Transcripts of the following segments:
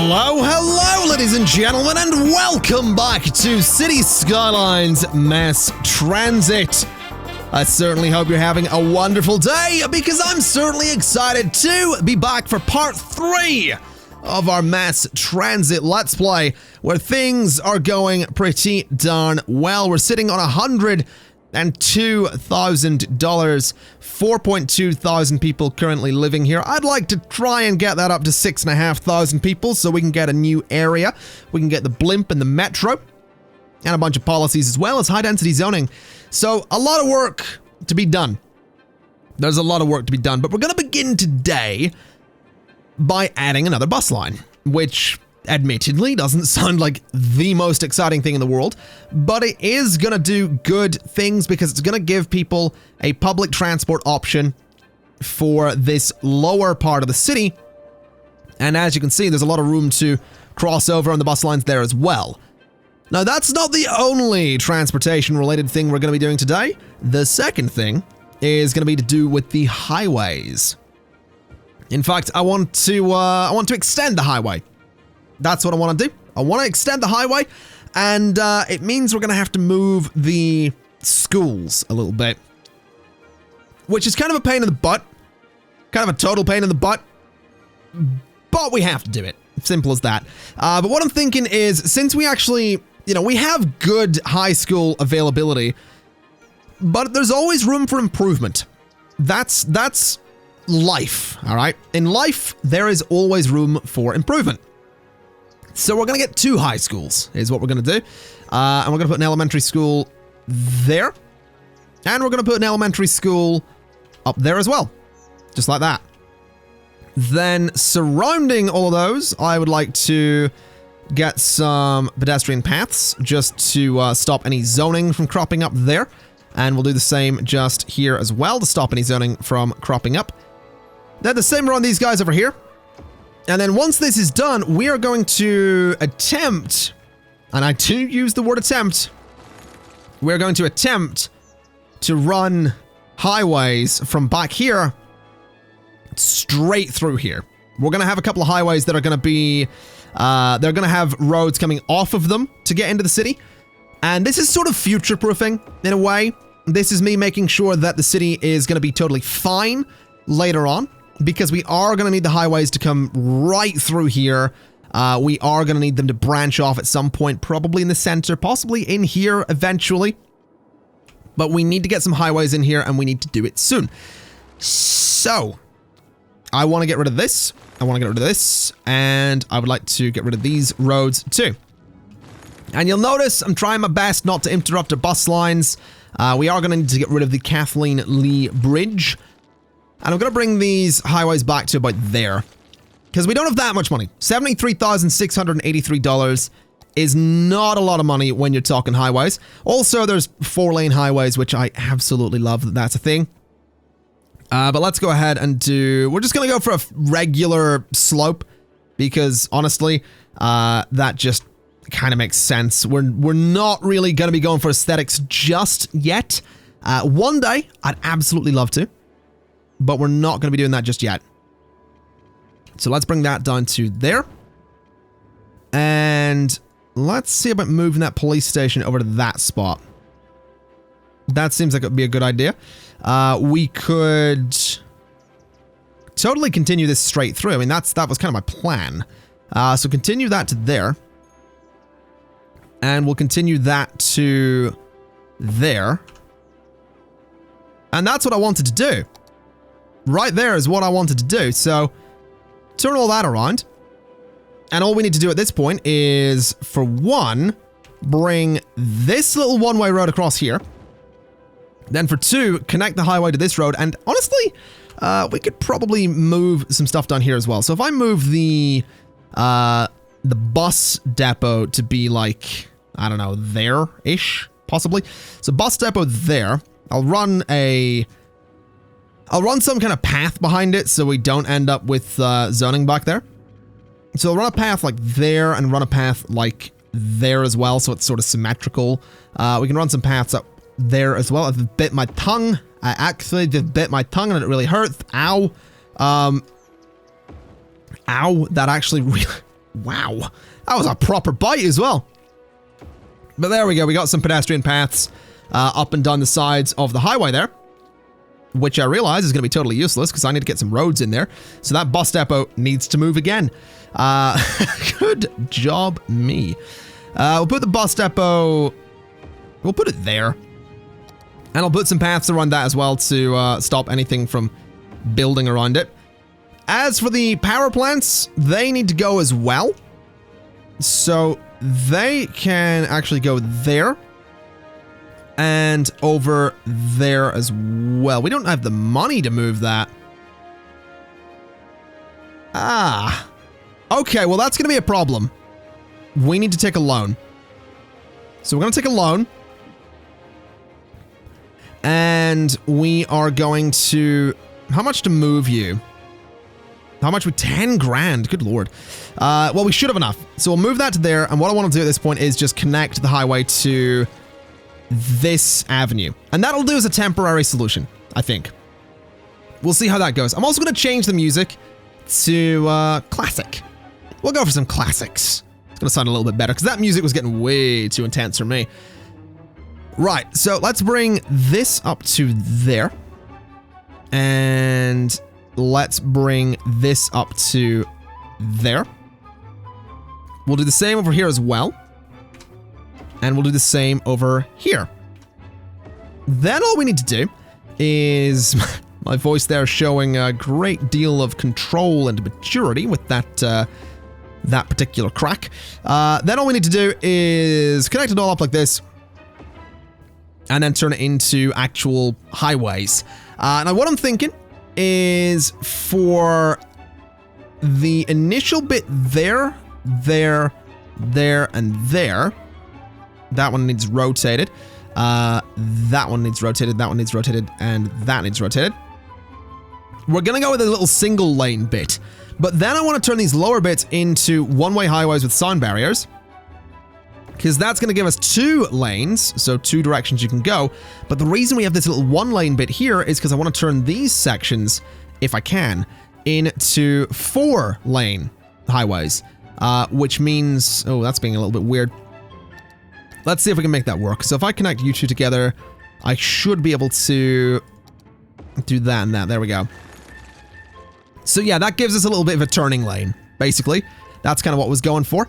Hello, ladies and gentlemen, and welcome back to City Skylines Mass Transit. I certainly hope you're having a wonderful day, because I'm certainly excited to be back for part 3 of our Mass Transit Let's Play, where things are going pretty darn well. We're sitting on $102,000, 4.2 thousand people currently living here. I'd like to try and get that up to 6,500 people so we can get a new area. We can get the Blimp and the Metro, and a bunch of policies as well as high-density zoning. So a lot of work to be done. There's a lot of work to be done, but we're going to begin today by adding another bus line, which admittedly doesn't sound like the most exciting thing in the world, but it is going to do good things because it's going to give people a public transport option for this lower part of the city. And as you can see, there's a lot of room to cross over on the bus lines there as well. Now, that's not the only transportation-related thing we're going to be doing today. The second thing is going to be to do with the highways. In fact, I want to extend the highway. That's what I want to do. I want to extend the highway, and it means we're going to have to move the schools a little bit, which is kind of a pain in the butt, kind of a total pain in the butt, but we have to do it. Simple as that. But what I'm thinking is, since we actually, we have good high school availability, but there's always room for improvement. That's life, all right? In life, there is always room for improvement. So we're going to get 2 high schools, is what we're going to do. And we're going to put an elementary school there. And we're going to put an elementary school up there as well. Just like that. Then surrounding all of those, I would like to get some pedestrian paths just to stop any zoning from cropping up there. And we'll do the same just here as well to stop any zoning from cropping up. Then the same around these guys over here. And then once this is done, we are going to attempt, and I do use the word attempt, we're going to attempt to run highways from back here straight through here. We're going to have a couple of highways that are going to be, they're going to have roads coming off of them to get into the city. And this is sort of future-proofing in a way. This is me making sure that the city is going to be totally fine later on, because we are going to need the highways to come right through here. We are going to need them to branch off at some point, probably in the center, possibly in here eventually. But we need to get some highways in here, and we need to do it soon. So, I want to get rid of this. I want to get rid of this. And I would like to get rid of these roads too. And you'll notice I'm trying my best not to interrupt the bus lines. We are going to need to get rid of the Kathleen Lee Bridge. And I'm going to bring these highways back to about there, because we don't have that much money. $73,683 is not a lot of money when you're talking highways. Also, there's 4-lane highways, which I absolutely love that that's a thing. But let's go ahead and we're just going to go for a regular slope, because honestly, that just kind of makes sense. We're not really going to be going for aesthetics just yet. One day, I'd absolutely love to. But we're not going to be doing that just yet. So let's bring that down to there. And let's see about moving that police station over to that spot. That seems like it would be a good idea. We could totally continue this straight through. I mean, that was kind of my plan. So continue that to there. And we'll continue that to there. And that's what I wanted to do. Right there is what I wanted to do. So turn all that around. And all we need to do at this point is, for one, bring this little one-way road across here. Then for 2, connect the highway to this road. And honestly, we could probably move some stuff down here as well. So if I move the bus depot to be like, I don't know, there-ish, possibly. So bus depot there. I'll run some kind of path behind it so we don't end up with zoning back there. So I'll run a path like there and run a path like there as well, so it's sort of symmetrical. We can run some paths up there as well. I've bit my tongue. I actually just bit my tongue and it really hurts. Ow. Ow. That actually Wow. That was a proper bite as well. But there we go. We got some pedestrian paths up and down the sides of the highway there, which I realize is going to be totally useless because I need to get some roads in there. So that bus depot needs to move again. Good job, me. We'll put the bus depot... We'll put it there. And I'll put some paths around that as well to stop anything from building around it. As for the power plants, they need to go as well. So they can actually go there. And over there as well. We don't have the money to move that. Ah. Okay, well that's going to be a problem. We need to take a loan. So we're going to take a loan. And we are going to... How much to move you? How much? 10 grand. Good lord. Well, we should have enough. So we'll move that to there. And what I want to do at this point is just connect the highway to this avenue. And that'll do as a temporary solution, I think. We'll see how that goes. I'm also going to change the music to classic. We'll go for some classics. It's going to sound a little bit better because that music was getting way too intense for me. Right, so let's bring this up to there. And let's bring this up to there. We'll do the same over here as well. And we'll do the same over here. Then all we need to do is... my voice there showing a great deal of control and maturity with that that particular crack. Then all we need to do is connect it all up like this. And then turn it into actual highways. Now what I'm thinking is for the initial bit there, there, there, and there. That one needs rotated. That one needs rotated, that one needs rotated, and that needs rotated. We're gonna go with a little single lane bit. But then I want to turn these lower bits into one-way highways with sound barriers. Because that's going to give us 2 lanes, so 2 directions you can go. But the reason we have this little 1-lane bit here is because I want to turn these sections, if I can, into 4-lane highways. Which means... oh, that's being a little bit weird. Let's see if we can make that work. So if I connect you two together, I should be able to do that and that. There we go. So yeah, that gives us a little bit of a turning lane, basically. That's kind of what was going for.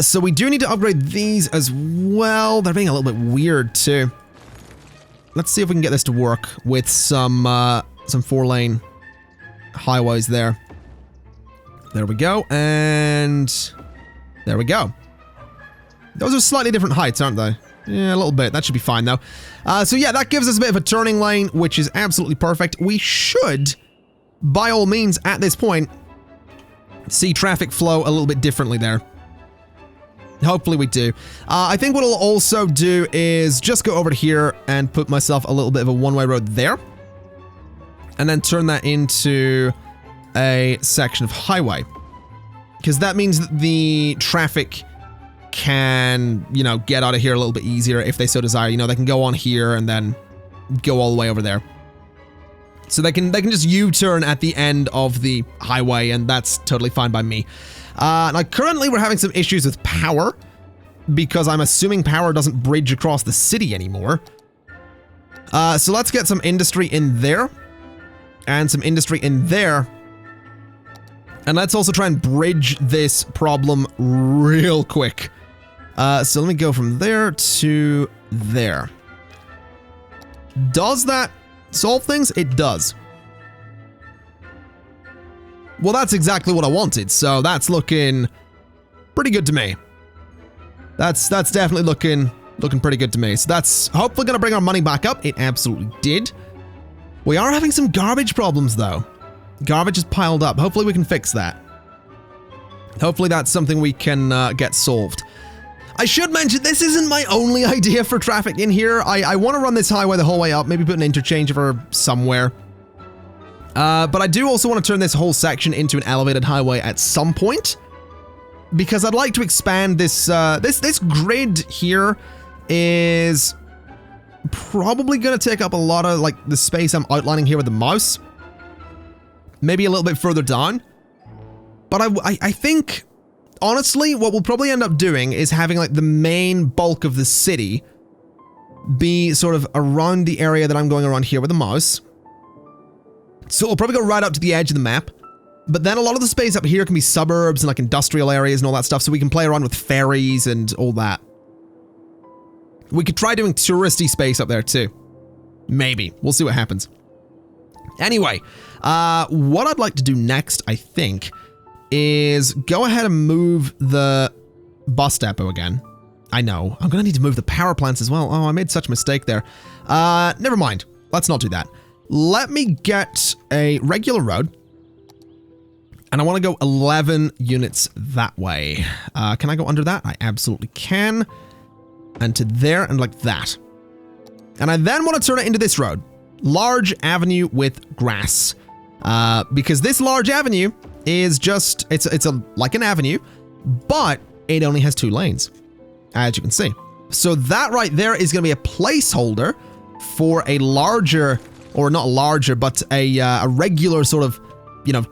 So we do need to upgrade these as well. They're being a little bit weird too. Let's see if we can get this to work with some 4-lane highways there. There we go, and there we go. Those are slightly different heights, aren't they? Yeah, a little bit. That should be fine though. So yeah, that gives us a bit of a turning lane, which is absolutely perfect. We should, by all means, at this point, see traffic flow a little bit differently there. Hopefully we do. I think what I'll also do is just go over to here and put myself a little bit of a one-way road there. And then turn that into a section of highway. Because that means that the traffic can, you know, get out of here a little bit easier if they so desire. You know, they can go on here and then go all the way over there. So they can just U-turn at the end of the highway, and that's totally fine by me. Now, currently we're having some issues with power, because I'm assuming power doesn't bridge across the city anymore. So let's get some industry in there, and some industry in there. And let's also try and bridge this problem real quick. So let me go from there to there. Does that solve things? It does. Well, that's exactly what I wanted, so that's looking pretty good to me. That's definitely looking pretty good to me. So that's hopefully going to bring our money back up. It absolutely did. We are having some garbage problems, though. Garbage is piled up. Hopefully we can fix that. Hopefully that's something we can get solved. I should mention, this isn't my only idea for traffic in here. I want to run this highway the whole way up, maybe put an interchange over somewhere. But I do also want to turn this whole section into an elevated highway at some point, because I'd like to expand this. This grid here is probably going to take up a lot of like the space I'm outlining here with the mouse. Maybe a little bit further down. But I think Honestly, what we'll probably end up doing is having like the main bulk of the city be sort of around the area that I'm going around here with the mouse. So we'll probably go right up to the edge of the map. But then a lot of the space up here can be suburbs and like industrial areas and all that stuff, so we can play around with ferries and all that. We could try doing touristy space up there too. Maybe. We'll see what happens. Anyway, what I'd like to do next, I think, is go ahead and move the bus depot again. I know. I'm going to need to move the power plants as well. Oh, I made such a mistake there. Never mind. Let's not do that. Let me get a regular road. And I want to go 11 units that way. Can I go under that? I absolutely can. And to there and like that. And I then want to turn it into this road. Large avenue with grass. Because this large avenue is just, it's like an avenue, but it only has 2 lanes, as you can see. So that right there is going to be a placeholder for a larger, or not larger, but a regular sort of,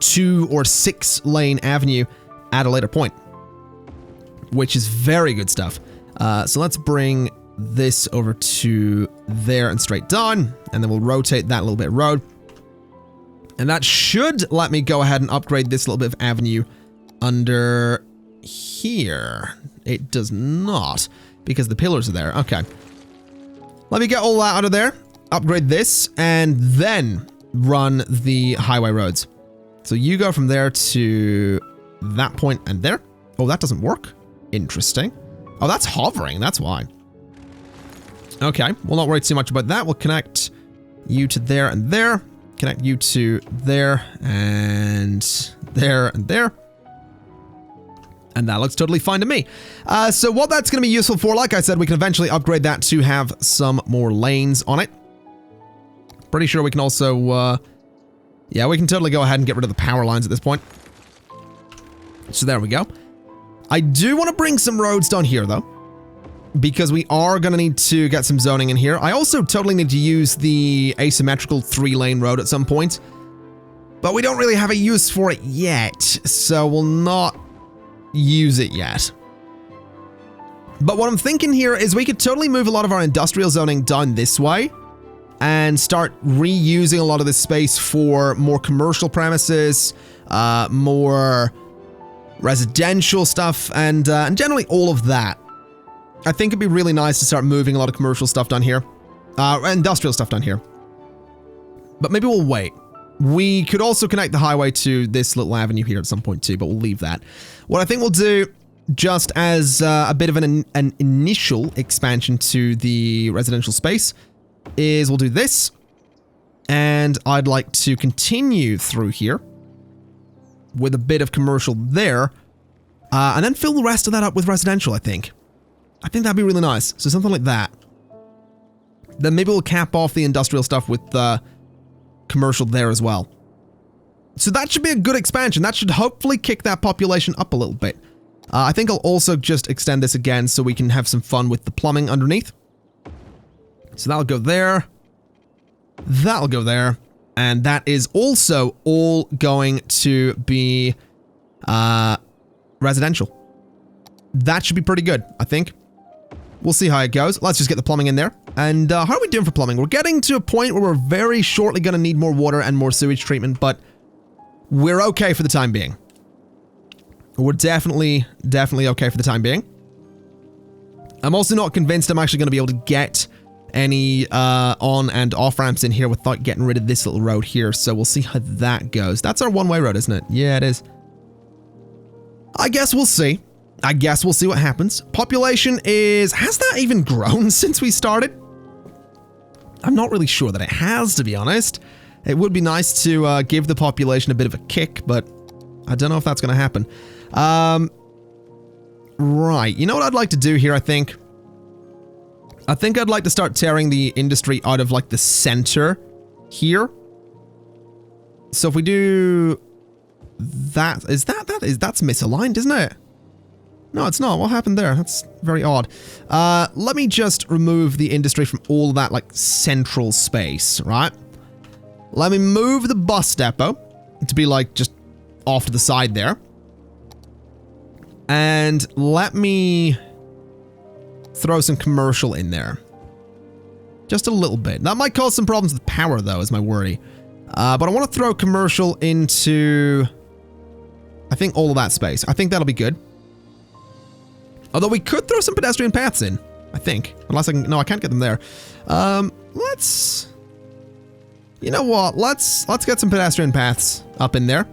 2 or 6 lane avenue at a later point, which is very good stuff. So let's bring this over to there and straight down, and then we'll rotate that little bit of road. And that should let me go ahead and upgrade this little bit of avenue under here. It does not, because the pillars are there. Okay. Let me get all that out of there, upgrade this, and then run the highway roads. So you go from there to that point and there. Oh, that doesn't work. Interesting. Oh, that's hovering. That's why. Okay, we'll not worry too much about that. We'll connect you to there and there. Connect you to there and there and there. And that looks totally fine to me. So what that's going to be useful for, like I said, we can eventually upgrade that to have some more lanes on it. Pretty sure we can also, yeah, we can totally go ahead and get rid of the power lines at this point. So there we go. I do want to bring some roads down here, though, because we are going to need to get some zoning in here. I also totally need to use the asymmetrical 3-lane road at some point, but we don't really have a use for it yet, so we'll not use it yet. But what I'm thinking here is we could totally move a lot of our industrial zoning down this way and start reusing a lot of this space for more commercial premises, more residential stuff, and generally all of that. I think it'd be really nice to start moving a lot of commercial stuff down here, industrial stuff down here. But maybe we'll wait. We could also connect the highway to this little avenue here at some point too, but we'll leave that. What I think we'll do, just as a bit of an initial expansion to the residential space, is we'll do this, and I'd like to continue through here with a bit of commercial there, and then fill the rest of that up with residential, I think. I think that'd be really nice. So something like that. Then maybe we'll cap off the industrial stuff with commercial there as well. So that should be a good expansion. That should hopefully kick that population up a little bit. I think I'll also just extend this again so we can have some fun with the plumbing underneath. So that'll go there. That'll go there. And that is also all going to be residential. That should be pretty good, I think. We'll see how it goes. Let's just get the plumbing in there. And how are we doing for plumbing? We're getting to a point where we're very shortly going to need more water and more sewage treatment, but we're okay for the time being. We're definitely okay for the time being. I'm also not convinced I'm actually going to be able to get any on and off ramps in here without getting rid of this little road here, so we'll see how that goes. That's our one-way road, isn't it? Yeah, it is. I guess we'll see. I guess we'll see what happens. Population is... has that even grown since we started? I'm not really sure that it has, to be honest. It would be nice to give the population a bit of a kick, but I don't know if that's going to happen. Right. You know what I'd like to do here, I think? I think I'd like to start tearing the industry out of, like, the center here. So if we do... that's misaligned, isn't it? No, it's not. What happened there? That's very odd. Let me just remove the industry from all of that, like, central space, right? Let me move the bus depot to be, like, just off to the side there. And let me throw some commercial in there. Just a little bit. That might cause some problems with power, though, is my worry. But I want to throw commercial into, I think, all of that space. I think that'll be good. Although we could throw some pedestrian paths in, I think. Unless I can, no, I can't get them there. Let's, you know what? Let's get some pedestrian paths up in there.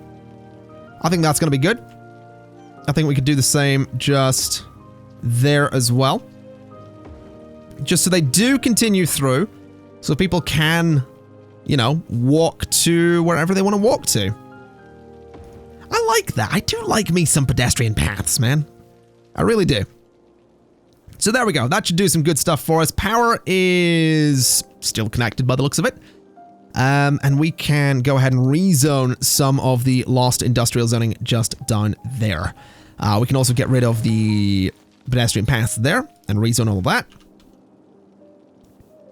I think that's going to be good. I think we could do the same just there as well. Just so they do continue through, so people can, you know, walk to wherever they want to walk to. I like that. I do like me some pedestrian paths, man. I really do. So there we go. That should do some good stuff for us. Power is still connected by the looks of it. And we can go ahead and rezone some of the lost industrial zoning just down there. We can also get rid of the pedestrian paths there and rezone all of that.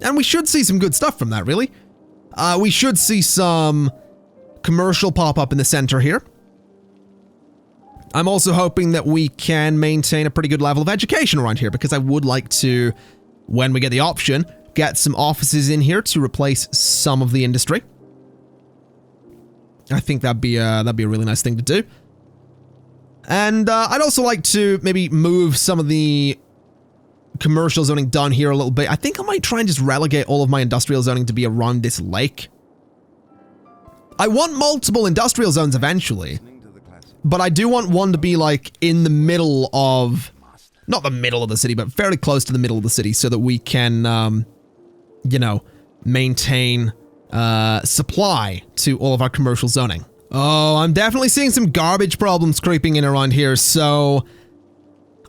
And we should see some good stuff from that, really. We should see some commercial pop up in the center here. I'm also hoping that we can maintain a pretty good level of education around here, because I would like to, when we get the option, get some offices in here to replace some of the industry. I think that'd be a really nice thing to do. And I'd also like to maybe move some of the commercial zoning down here a little bit. I think I might try and just relegate all of my industrial zoning to be around this lake. I want multiple industrial zones eventually, but I do want one to be like in the middle of, not the middle of the city, but fairly close to the middle of the city, so that we can, you know, maintain supply to all of our commercial zoning. Oh, I'm definitely seeing some garbage problems creeping in around here, so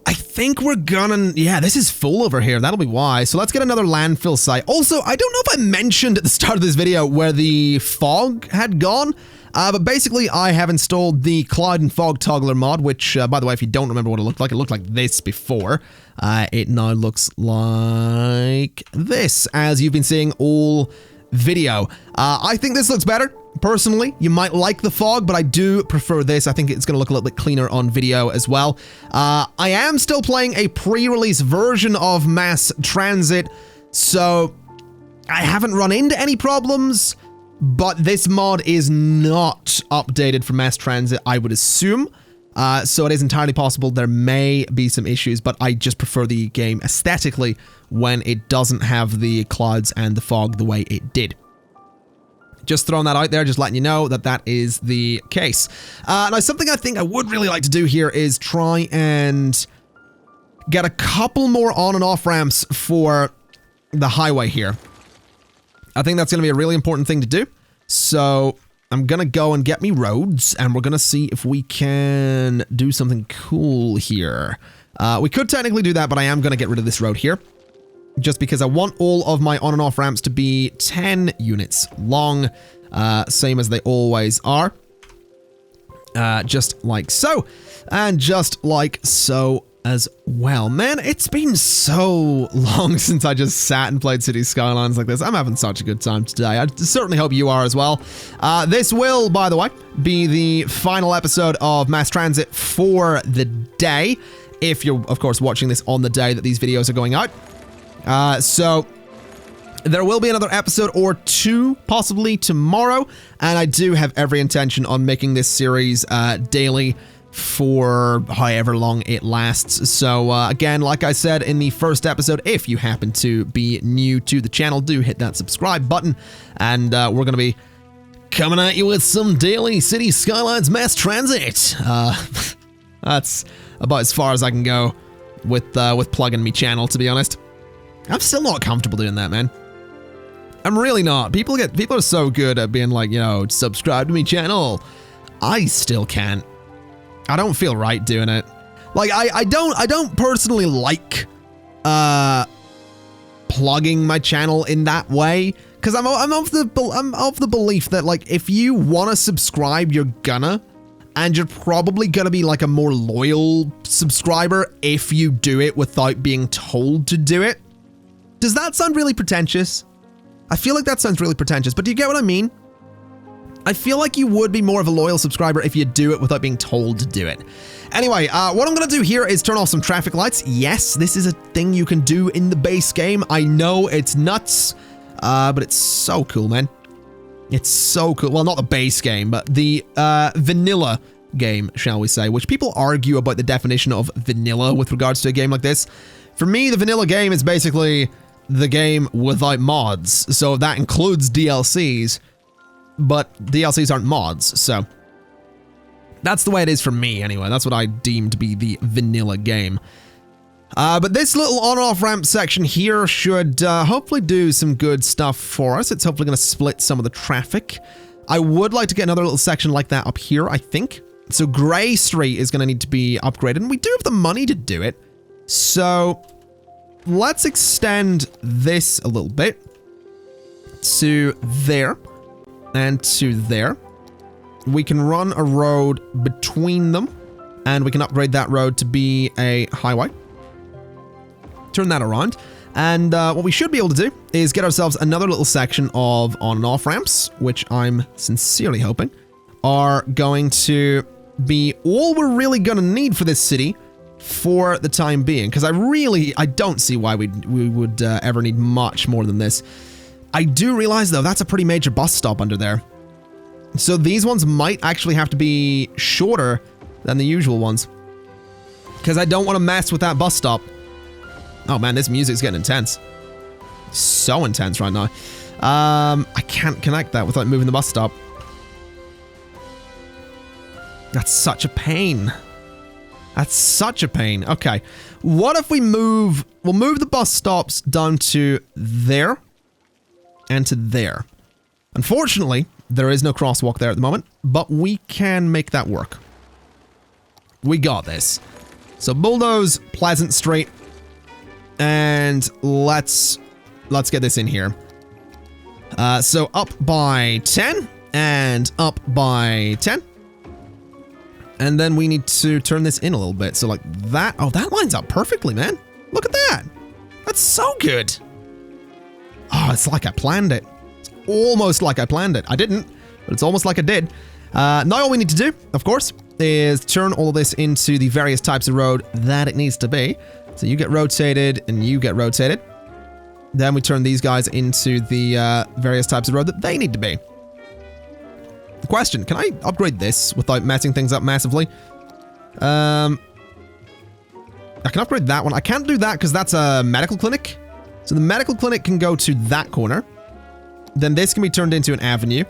I think we're gonna, yeah, this is full over here. That'll be why. So let's get another landfill site. Also, I don't know if I mentioned at the start of this video where the fog had gone, but basically I have installed the cloud and fog toggler mod, which, by the way, if you don't remember what it looked like this before. It now looks like this, as you've been seeing all video. I think this looks better. Personally, you might like the fog, but I do prefer this. I think it's going to look a little bit cleaner on video as well. I am still playing a pre-release version of Mass Transit, so I haven't run into any problems, but this mod is not updated for Mass Transit, I would assume. So it is entirely possible there may be some issues, but I just prefer the game aesthetically when it doesn't have the clouds and the fog the way it did. Just throwing that out there, just letting you know that that is the case. Now, something I think I would really like to do here is try and get a couple more on and off ramps for the highway here. I think that's going to be a really important thing to do. So I'm going to go and get me roads, and we're going to see if we can do something cool here. We could technically do that, but I am going to get rid of this road here, just because I want all of my on and off ramps to be 10 units long, same as they always are. Just like so, and just like so as well. Man, it's been so long since I just sat and played City Skylines like this. I'm having such a good time today. I certainly hope you are as well. This will, by the way, be the final episode of Mass Transit for the day, if you're, of course, watching this on the day that these videos are going out. So there will be another episode or two, possibly tomorrow, and I do have every intention on making this series daily for however long it lasts. So again, like I said in the first episode, if you happen to be new to the channel, do hit that subscribe button, and we're going to be coming at you with some daily City Skylines Mass Transit. That's about as far as I can go with plugging me channel, to be honest. I'm still not comfortable doing that, man. I'm really not. People are so good at being like, you know, subscribe to me channel. I still can't. I don't feel right doing it. Like, I don't personally like plugging my channel in that way, because I'm of the belief that, like, if you want to subscribe, you're gonna, and you're probably gonna be like a more loyal subscriber if you do it without being told to do it. Does that sound really pretentious? I feel like that sounds really pretentious, but do you get what I mean? I feel like you would be more of a loyal subscriber if you do it without being told to do it. Anyway, what I'm going to do here is turn off some traffic lights. Yes, this is a thing you can do in the base game. I know it's nuts, but it's so cool, man. It's so cool. Well, not the base game, but the vanilla game, shall we say, which people argue about the definition of vanilla with regards to a game like this. For me, the vanilla game is basically the game without mods. So that includes DLCs, but DLCs aren't mods. So that's the way it is for me anyway. That's what I deem to be the vanilla game. But this little on-off ramp section here should hopefully do some good stuff for us. It's hopefully going to split some of the traffic. I would like to get another little section like that up here, I think. So Grey Street is going to need to be upgraded, and we do have the money to do it. So let's extend this a little bit to there and to there. We can run a road between them, and we can upgrade that road to be a highway. Turn that around, and what we should be able to do is get ourselves another little section of on and off ramps, which I'm sincerely hoping are going to be all we're really going to need for this city for the time being, because I don't see why we would ever need much more than this. I do realize, though, that's a pretty major bus stop under there. So these ones might actually have to be shorter than the usual ones, because I don't want to mess with that bus stop. Oh man, this music's getting intense. So intense right now. I can't connect that without moving the bus stop. That's such a pain. That's such a pain. Okay, what if we'll move the bus stops down to there and to there. Unfortunately, there is no crosswalk there at the moment, but we can make that work. We got this. So bulldoze Pleasant Street, and let's get this in here. So up by 10 and up by 10. And then we need to turn this in a little bit. So like that. Oh, that lines up perfectly, man. Look at that. That's so good. Oh, it's like I planned it. It's almost like I planned it. I didn't, but it's almost like I did. Now all we need to do, of course, is turn all of this into the various types of road that it needs to be. So you get rotated and you get rotated. Then we turn these guys into the various types of road that they need to be. Question, can I upgrade this without messing things up massively? I can upgrade that one. I can't do that because that's a medical clinic. So the medical clinic can go to that corner. Then this can be turned into an avenue.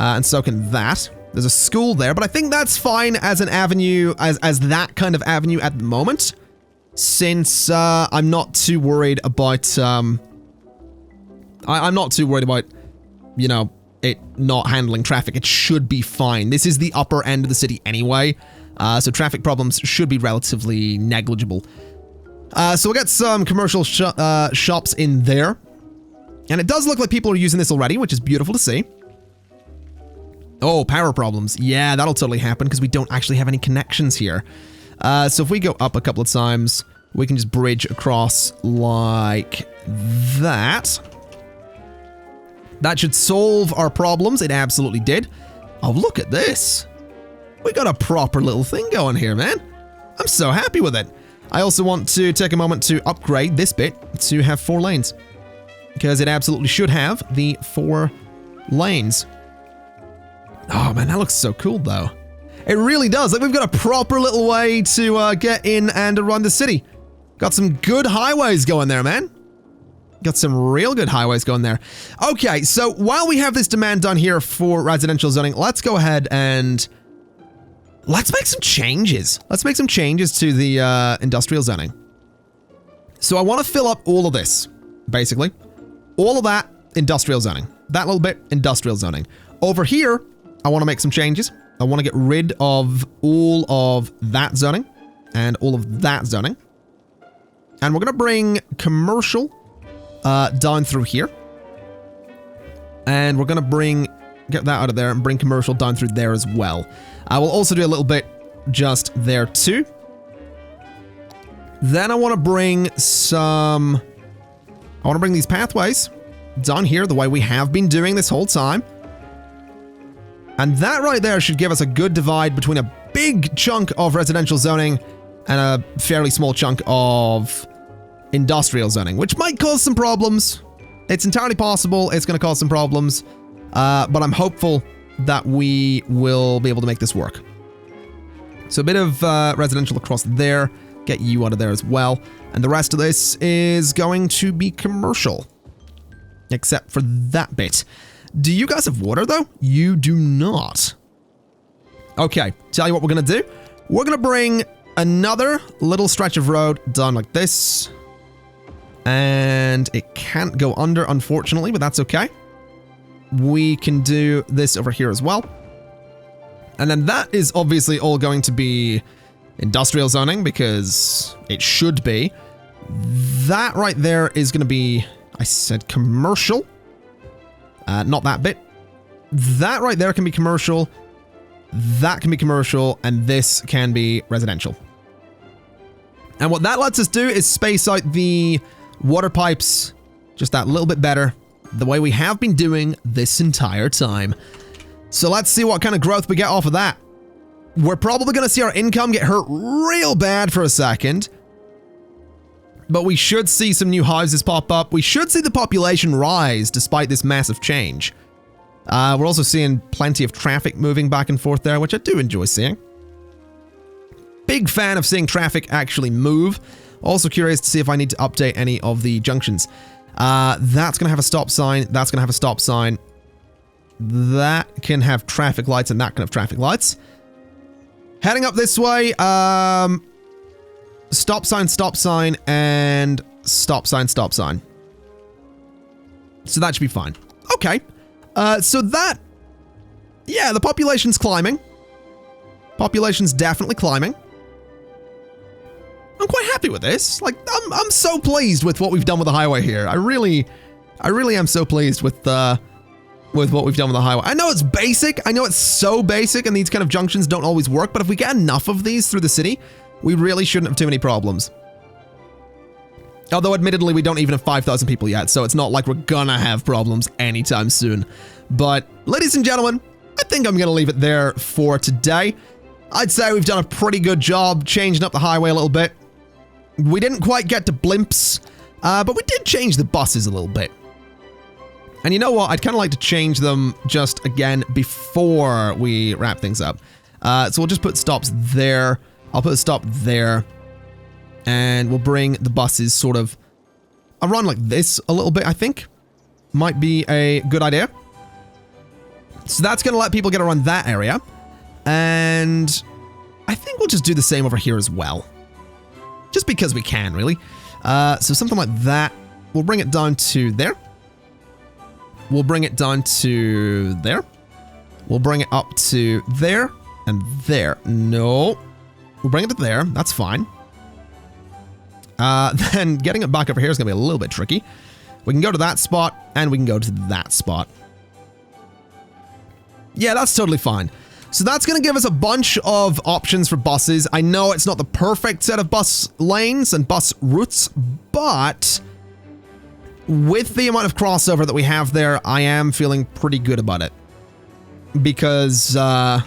And so can that. There's a school there, but I think that's fine as an avenue, as that kind of avenue at the moment. Since I'm not too worried about, I'm not too worried about, you know, it not handling traffic. It should be fine. This is the upper end of the city anyway, so traffic problems should be relatively negligible. So we'll get some commercial shops in there. And it does look like people are using this already, which is beautiful to see. Oh, power problems. Yeah, that'll totally happen because we don't actually have any connections here. So if we go up a couple of times, we can just bridge across like that. That should solve our problems. It absolutely did. Oh, look at this. We got a proper little thing going here, man. I'm so happy with it. I also want to take a moment to upgrade this bit to have 4 lanes, because it absolutely should have the 4 lanes. Oh man, that looks so cool though. It really does. Like, we've got a proper little way to get in and around the city. Got some good highways going there, man. Got some real good highways going there. Okay, so while we have this demand done here for residential zoning, let's go ahead and let's make some changes. Let's make some changes to the industrial zoning. So I want to fill up all of this, basically. All of that, industrial zoning. That little bit, industrial zoning. Over here, I want to make some changes. I want to get rid of all of that zoning and all of that zoning. And we're going to bring commercial down through here. And we're going to get that out of there and bring commercial down through there as well. I will also do a little bit just there too. Then I want to bring these pathways down here the way we have been doing this whole time. And that right there should give us a good divide between a big chunk of residential zoning and a fairly small chunk of industrial zoning, which might cause some problems. It's entirely possible it's going to cause some problems, but I'm hopeful that we will be able to make this work. So a bit of residential across there, get you out of there as well, and the rest of this is going to be commercial, except for that bit. Do you guys have water, though? You do not. Okay, tell you what we're going to do. We're going to bring another little stretch of road down like this. And it can't go under, unfortunately, but that's okay. We can do this over here as well. And then that is obviously all going to be industrial zoning, because it should be. That right there is going to be, I said commercial. Not that bit. That right there can be commercial. That can be commercial. And this can be residential. And what that lets us do is space out the water pipes just that little bit better, the way we have been doing this entire time. So let's see what kind of growth we get off of that. We're probably going to see our income get hurt real bad for a second, but we should see some new houses pop up. We should see the population rise despite this massive change. We're also seeing plenty of traffic moving back and forth there, which I do enjoy seeing. Big fan of seeing traffic actually move. Also curious to see if I need to update any of the junctions. That's going to have a stop sign. That's going to have a stop sign. That can have traffic lights, and that can have traffic lights. Heading up this way, stop sign, and stop sign. So that should be fine. Okay. So that, yeah, the population's climbing. Population's definitely climbing. I'm quite happy with this. Like, I'm so pleased with what we've done with the highway here. I really am so pleased with what we've done with the highway. I know it's basic. I know it's so basic, and these kind of junctions don't always work, but if we get enough of these through the city, we really shouldn't have too many problems. Although, admittedly, we don't even have 5,000 people yet, so it's not like we're gonna have problems anytime soon. But, ladies and gentlemen, I think I'm gonna leave it there for today. I'd say we've done a pretty good job changing up the highway a little bit. We didn't quite get to blimps, but we did change the buses a little bit. And you know what? I'd kind of like to change them just again before we wrap things up. So we'll just put stops there. I'll put a stop there. And we'll bring the buses sort of around like this a little bit, I think. Might be a good idea. So that's going to let people get around that area. And I think we'll just do the same over here as well. Just because we can, really. So something like that. We'll bring it down to there. We'll bring it down to there. We'll bring it up to there and there. No. We'll bring it to there. That's fine. Then getting it back over here is going to be a little bit tricky. We can go to that spot and we can go to that spot. Yeah, that's totally fine. So that's going to give us a bunch of options for buses. I know it's not the perfect set of bus lanes and bus routes, but with the amount of crossover that we have there, I am feeling pretty good about it. Because, well,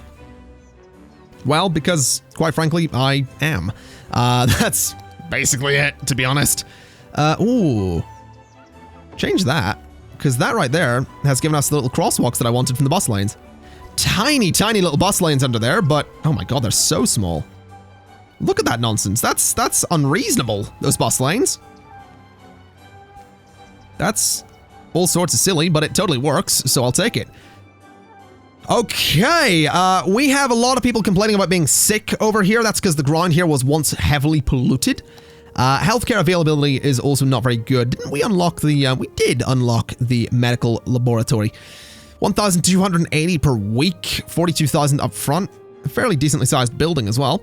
because, quite frankly, I am. That's basically it, to be honest. Ooh. Change that, because that right there has given us the little crosswalks that I wanted from the bus lanes. Tiny, tiny little bus lanes under there, but oh my god, they're so small. Look at that nonsense. That's unreasonable, those bus lanes. That's all sorts of silly, but it totally works, so I'll take it. Okay, we have a lot of people complaining about being sick over here. That's because the ground here was once heavily polluted. Healthcare availability is also not very good. Didn't we unlock the, we did unlock the medical laboratory. 1,280 per week, 42,000 up front. A fairly decently sized building as well.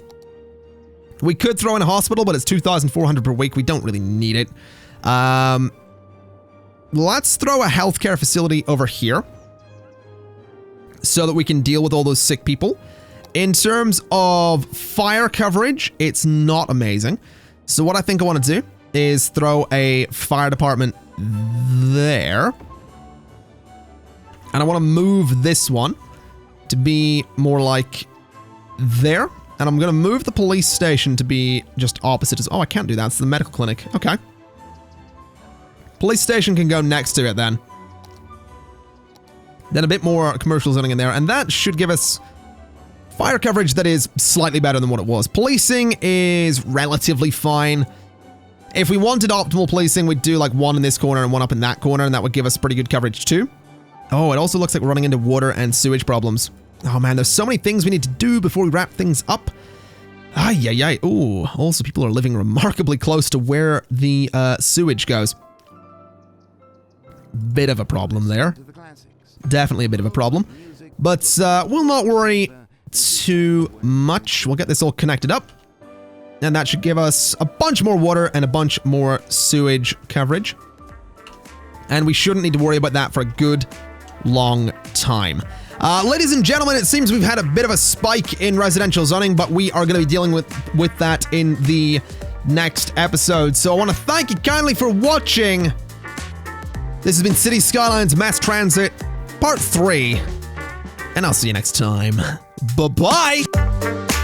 We could throw in a hospital, but it's 2,400 per week. We don't really need it. Let's throw a healthcare facility over here so that we can deal with all those sick people. In terms of fire coverage, it's not amazing. So what I think I want to do is throw a fire department there. And I want to move this one to be more like there. And I'm going to move the police station to be just opposite as... Oh, I can't do that. It's the medical clinic. Okay. Police station can go next to it then. Then a bit more commercial zoning in there. And that should give us fire coverage that is slightly better than what it was. Policing is relatively fine. If we wanted optimal policing, we'd do like one in this corner and one up in that corner, and that would give us pretty good coverage too. Oh, it also looks like we're running into water and sewage problems. Oh man, there's so many things we need to do before we wrap things up. Ay, ay, ay. Ooh, also people are living remarkably close to where the sewage goes. Bit of a problem there. Definitely a bit of a problem. But we'll not worry too much. We'll get this all connected up. And that should give us a bunch more water and a bunch more sewage coverage. And we shouldn't need to worry about that for a good long time. Ladies and gentlemen, it seems we've had a bit of a spike in residential zoning, but we are going to be dealing with that in the next episode. So I want to thank you kindly for watching. This has been City Skylines Mass Transit Part 3. And I'll see you next time. Bye-bye!